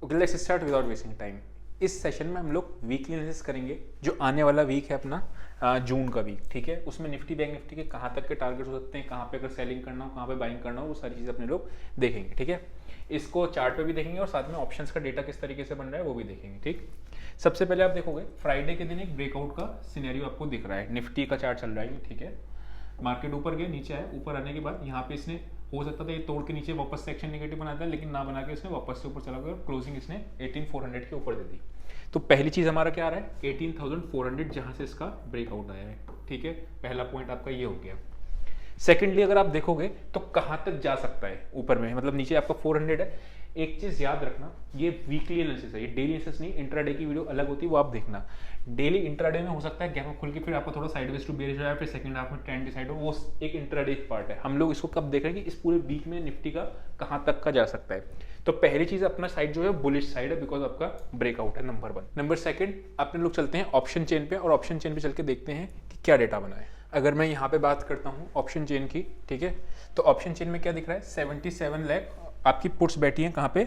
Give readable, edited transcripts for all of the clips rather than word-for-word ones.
Okay, let's start without wasting time. इस session में हम लोग वीकली एनालिसिस करेंगे। जो आने वाला वीक है अपना जून का वीक, ठीक है, उसमें निफ्टी बैंक निफ्टी के कहाँ तक के टारगेट हो सकते हैं, कहाँ पे अगर सेलिंग करना हो, कहाँ पे बाइंग करना हो, वो सारी चीज़ अपने लोग देखेंगे। ठीक है, इसको चार्ट पे भी देखेंगे और साथ में ऑप्शंस का डेटा किस तरीके से बन रहा है वो भी देखेंगे। ठीक, सबसे पहले आप देखोगे फ्राइडे के दिन एक ब्रेकआउट का सिनेरियो आपको दिख रहा है। निफ्टी का चार्ट चल रहा है, ठीक है, मार्केट ऊपर गया, नीचे आया, ऊपर आने के बाद यहाँ पे इसने हो सकता था ये तोड़ के नीचे वापस सेक्शन नेगेटिव बनाता है, लेकिन ना बना के इसने वापस से ऊपर चला गया और क्लोजिंग इसने 18400 के ऊपर दे दी। तो पहली चीज हमारा क्या आ रहा है, 18400 जहां से इसका ब्रेकआउट आया है। ठीक है, पहला पॉइंट आपका ये हो गया। सेकेंडली अगर आप देखोगे तो कहां तक जा सकता है ऊपर में, मतलब नीचे आपका 400 है। एक चीज याद रखना, ये वीकली एनालिसिस है, ये डेली एनालिसिस नहीं। इंट्राडे की वीडियो अलग होती है, वो आप देखना। डेली इंट्राडे में हो सकता है गैप खुल के फिर आपको थोड़ा साइडवेज टू बेरिश हो, फिर सेकंड हाफ में ट्रेंड डिसाइड हो, वो एक इंट्राडे पार्ट है। हम लोग इसको कब देख रहे हैं कि इस पूरे वीक में निफ्टी का कहां तक का जा सकता है। तो पहली चीज अपना साइड जो है बुलिश साइड है, बिकॉज आपका ब्रेकआउट है, नंबर 1। नंबर 2 अपने लोग चलते हैं ऑप्शन चेन पे, और ऑप्शन चेन पे चल के देखते हैं कि क्या डेटा बना है। अगर मैं यहाँ पे बात करता हूँ ऑप्शन चेन की, ठीक है, तो ऑप्शन चेन में क्या दिख रहा है, 77 लाख आपकी पुट्स बैठी हैं कहाँ पे,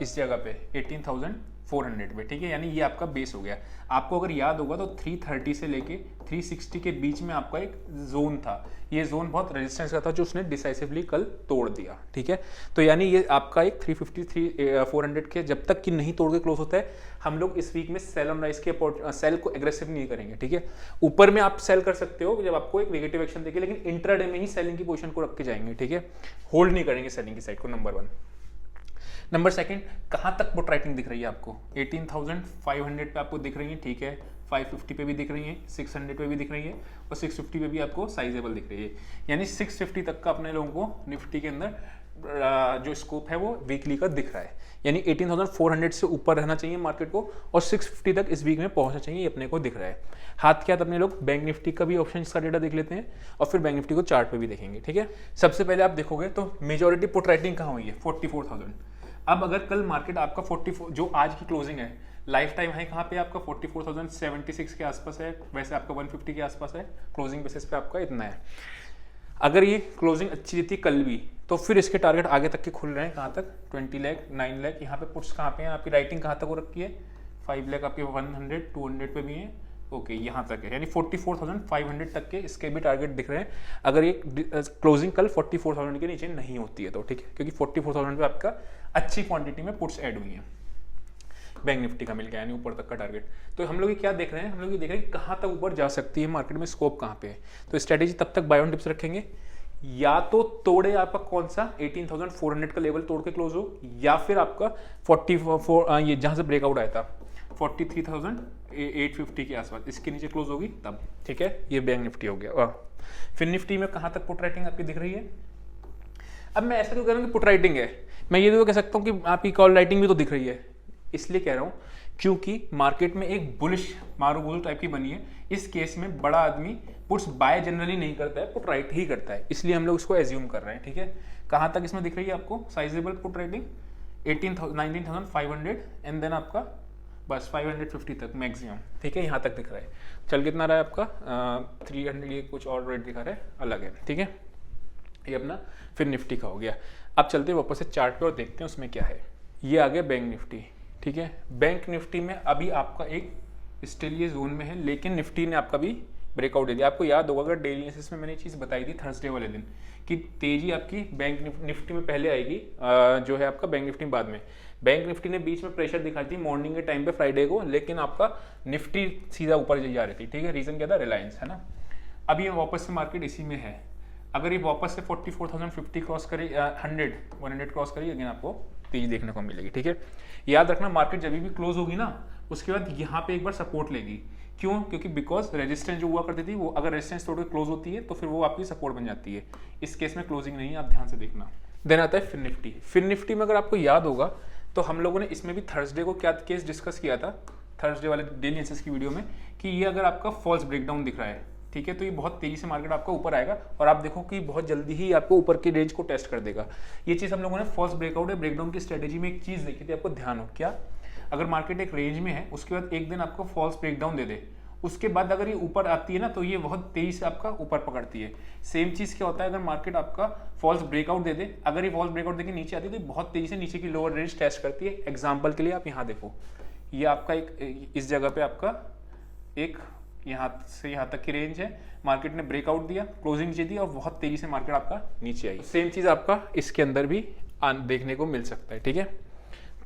इस जगह पे 18400 पे। ठीक है, यानी ये आपका बेस हो गया। आपको अगर याद होगा तो 330 से लेके 360 के बीच में आपका एक जोन था। ये जोन बहुत रेजिस्टेंस का था जो उसने डिसाइसिवली कल तोड़ दिया। ठीक है, तो यानी ये आपका एक 400 के जब तक कि नहीं तोड़ के क्लोज होता है, हम लोग इस वीक में सेल ऑन राइज के सेल को एग्रेसिव नहीं करेंगे। ठीक है, ऊपर में आप सेल कर सकते हो जब आपको एक नेगेटिव एक्शन देखे, लेकिन इंट्राडे में ही सेलिंग की पोजीशन को रख के जाएंगे। ठीक है, होल्ड नहीं करेंगे सेलिंग की साइड को, नंबर 1। नंबर 2, कहाँ तक पुट राइटिंग दिख रही है आपको, 18500 पे आपको दिख रही है। ठीक है, 550 पे भी दिख रही है, 600 पे भी दिख रही है, और 650 पे भी आपको साइजेबल दिख रही है। यानी 650 तक का अपने लोगों को निफ्टी के अंदर जो स्कोप है वो वीकली का दिख रहा है। यानी 18400 से ऊपर रहना चाहिए मार्केट को, और 650 तक इस वीक में पहुंचना चाहिए, ये अपने को दिख रहा है। हाथ के हाथ अपने लोग बैंक निफ्टी का भी ऑप्शन का डेटा देख लेते हैं, और फिर बैंक निफ्टी को चार्ट पे भी देखेंगे। ठीक है, सबसे पहले आप देखोगे तो मेजोरिटी पुट राइटिंग कहाँ हुई है, 44000। अब अगर कल मार्केट आपका 44 जो आज की क्लोजिंग है, लाइफ टाइम हाई कहाँ पे आपका 44,076 के आसपास है, वैसे आपका 150 के आसपास है, क्लोजिंग बेसिस पे आपका इतना है। अगर ये क्लोजिंग अच्छी रहती कल भी, तो फिर इसके टारगेट आगे तक के खुल रहे हैं, कहाँ तक 20 लाख 9 लाख। यहाँ पे पुट्स कहाँ पे हैं, आपकी राइटिंग कहाँ तक हो रखी है, 5 लाख आपके 100 200 पे भी है। ओके, यहाँ तक है, यानी 44,500 तक के इसके भी टारगेट दिख रहे हैं, अगर ये क्लोजिंग कल 44,000 के नीचे नहीं होती है तो। ठीक है, क्योंकि 44,000 पे आपका अच्छी क्वांटिटी में पुट्स ऐड हुई हैं, बैंक निफ्टी का मिल गया, यानी ऊपर तक का टारगेट। तो हम लोग ये क्या देख रहे हैं, हम लोग ये देख रहे हैं कहाँ तक ऊपर जा सकती है मार्केट में, स्कोप कहाँ पे है। तो स्ट्रेटेजी तब तक बाय ऑन डिप्स रखेंगे, या तो तोड़े आपका कौन सा 18400 का लेवल तोड़ के क्लोज हो, या फिर आपका 44 ये जहाँ से ब्रेकआउट आया था 43,850 के आसपास, इसके नीचे क्लोज होगी तब। ठीक है, ये बैंक निफ्टी हो गया। फिर निफ्टी में कहाँ तक पुट राइटिंग आपकी दिख रही है। अब मैं ऐसा क्यों कह रहा हूँ कि पुट राइटिंग है, मैं ये भी तो कह सकता हूँ कि आपकी कॉल राइटिंग भी तो दिख रही है। इसलिए कह रहा हूँ क्योंकि मार्केट में एक बुलिश मारूबुल टाइप की बनी है। इस केस में बड़ा आदमी पुट्स बाय जनरली नहीं करता है, पुट राइट ही करता है, इसलिए हम लोग इसको एज्यूम कर रहे हैं। ठीक है, कहाँ तक इसमें दिख रही है आपको sizeable put writing, 19,500 and then आपका बस 550 तक मैक्सिमम। ठीक है, यहाँ तक दिख रहा है। चल कितना रहा है आपका 300, ये कुछ और रेट दिखा रहा है, अलग है। ठीक है, ये अपना फिर निफ्टी का हो गया। अब चलते हैं वापस से चार्ट पे और देखते हैं उसमें क्या है। ये आ गया बैंक निफ्टी। ठीक है, बैंक निफ्टी में अभी आपका एक स्टिल ये जोन में है, लेकिन निफ्टी ने आपका भी ब्रेकआउट दे दिया। आपको याद होगा अगर डेली एनालिसिस में मैंने चीज़ बताई थी थर्सडे वाले दिन कि तेजी आपकी बैंक निफ्टी में पहले आएगी, जो है आपका बैंक निफ्टी बाद में। बैंक निफ्टी ने बीच में प्रेशर दिखाई थी मॉर्निंग के टाइम पे फ्राइडे को, लेकिन आपका निफ्टी सीधा ऊपर जा रही थी। ठीक है, रीजन क्या था, रिलायंस, है ना। अब ये वापस से मार्केट इसी में है। अगर ये वापस से 44,050 क्रॉस करे, 100 क्रॉस करेगी, अगेन आपको तेजी देखने को मिलेगी। ठीक है, याद रखना मार्केट जब भी क्लोज होगी ना, उसके बाद यहाँ पे एक बार सपोर्ट लेगी। क्यों, क्योंकि बिकॉज रेजिस्टेंस जो हुआ करती थी वो अगर रेजिस्टेंस तोड़ के क्लोज होती है तो फिर वो आपकी सपोर्ट बन जाती है। इस केस में क्लोजिंग नहीं है, आप ध्यान से देखना। देन आता है फिर निफ्टी। फिर निफ्टी में अगर आपको याद होगा तो हम लोगों ने इसमें भी थर्सडे को क्या केस डिस्कस किया था, थर्सडे वाले डेली एनालिसिस की वीडियो में, कि ये अगर आपका फॉल्स ब्रेकडाउन दिख रहा है, ठीक है, तो ये बहुत तेजी से मार्केट आपका ऊपर आएगा और आप देखो कि बहुत जल्दी ही आपको ऊपर के रेंज को टेस्ट कर देगा। ये चीज़ हम लोगों ने फॉल्स ब्रेकआउट या ब्रेकडाउन की स्ट्रेटेजी में एक चीज़ देखी थी, आपको ध्यान हो क्या, अगर मार्केट एक रेंज में है उसके बाद एक दिन आपको फॉल्स ब्रेकडाउन दे दे उसके बाद अगर ये ऊपर आती है ना तो ये बहुत तेजी से आपका ऊपर पकड़ती है। सेम चीज क्या होता है अगर मार्केट आपका फॉल्स ब्रेकआउट दे दे, अगर ये फॉल्स ब्रेकआउट देके नीचे आती है तो बहुत तेजी से नीचे की लोअर रेंज टेस्ट करती है। एग्जांपल के लिए आप यहाँ देखो, ये आपका एक इस जगह पे आपका एक यहाँ से यहाँ तक की रेंज है, मार्केट ने ब्रेकआउट दिया, क्लोजिंग नीचे दी और बहुत तेजी से मार्केट आपका नीचे आई। सेम चीज आपका इसके अंदर भी देखने को मिल सकता है। ठीक है,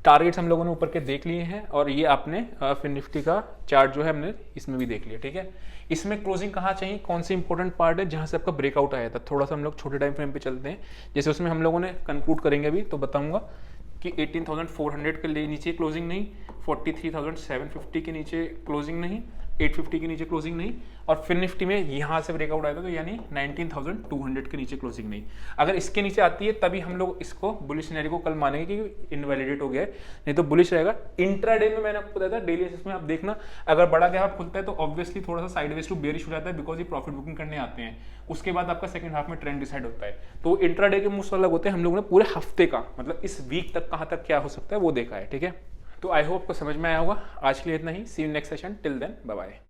टारगेट्स हम लोगों ने ऊपर के देख लिए हैं और ये आपने फिर निफ्टी का चार्ट जो है हमने इसमें भी देख लिया। ठीक है, इसमें क्लोजिंग कहाँ चाहिए, कौन सी इंपॉर्टेंट पार्ट है जहाँ से आपका ब्रेकआउट आया था, थोड़ा सा हम लोग छोटे टाइम फ्रेम पे चलते हैं। जैसे उसमें हम लोगों ने कंक्लूड करेंगे अभी तो बताऊंगा कि 18,400 के लिए नीचे क्लोजिंग नहीं, 43,750 के नीचे क्लोजिंग नहीं, 850 के नीचे क्लोजिंग नहीं, और फिर निफ्टी में यहाँ से ब्रेकआउट आया था तो यानी 19,200 के नीचे क्लोजिंग नहीं। अगर इसके नीचे आती है तभी हम लोग इसको बुलिश सिनेरियो को कल मानेंगे कि इनवैलिडेट हो गया है, नहीं तो बुलिश रहेगा। इंट्राडे में मैंने आपको बताया था, डेली बेसिस में आप देखना अगर बड़ा गैप खुलता है तो ऑब्वियसली थोड़ा सा साइडवेज टू बेयरिश हो जाता है, बिकॉज ये प्रॉफिट बुकिंग करने आते हैं। उसके बाद आपका सेकंड हाफ में ट्रेंड डिसाइड होता है। तो इंट्राडे के मूव्स अलग होते हैं, हम लोगों ने पूरे हफ्ते का मतलब इस वीक तक कहाँ तक क्या हो सकता है वो देखा है। ठीक है, तो आई होप को समझ में आया होगा। आज के लिए इतना ही, see you next session, till then bye bye.